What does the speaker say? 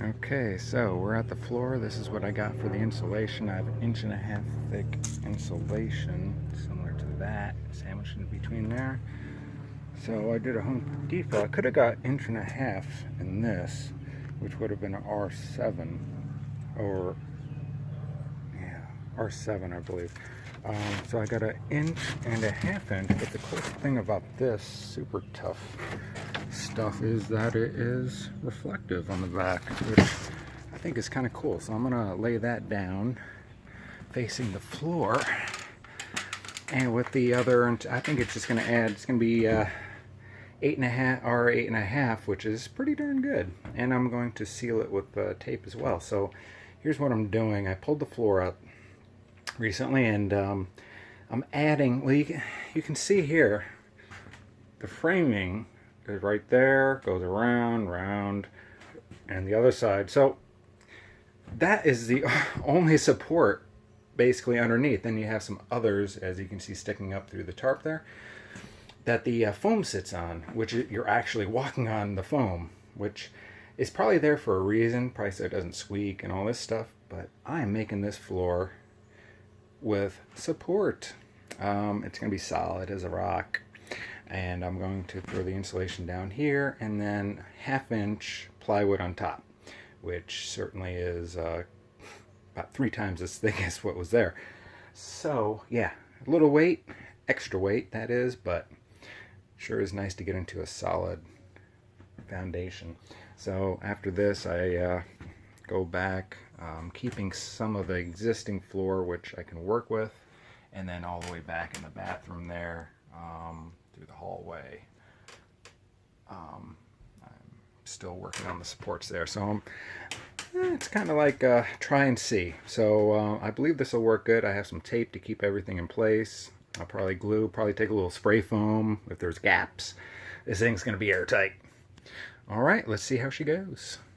Okay, so we're at the floor. This is what I got for the insulation. I have an 1.5 thick insulation, similar to that, sandwiched in between there. So I did a Home Depot. I could have got 1.5 in this, which would have been an R7, or yeah, R7, I believe. So I got an 1.5 inch, but the cool thing about this super tough stuff is that it is reflective on the back, which I think is kind of cool. So I'm gonna lay that down facing the floor, and with the other, I think it's just gonna add, it's gonna be 8.5, which is pretty darn good. And I'm going to seal it with tape as well. So here's what I'm doing. I pulled the floor up recently, and I'm adding, well, you can see here the framing is right there, goes around, round, and the other side. So that is the only support basically underneath. Then you have some others, as you can see, sticking up through the tarp there, that the foam sits on, which you're actually walking on the foam, which is probably there for a reason, probably so it doesn't squeak and all this stuff. But I'm making this floor with support. It's going to be solid as a rock, and I'm going to throw the insulation down here, and then 1/2 inch plywood on top, which certainly is about 3 times as thick as what was there. So yeah, a little weight, extra weight that is, but sure is nice to get into a solid foundation. So after this, I go back, keeping some of the existing floor, which I can work with, and then all the way back in the bathroom there, through the hallway. I'm still working on the supports there, so it's kind of like try and see. So I believe this will work good. I have some tape to keep everything in place. I'll probably glue, probably take a little spray foam if there's gaps. This thing's going to be airtight. All right, let's see how she goes.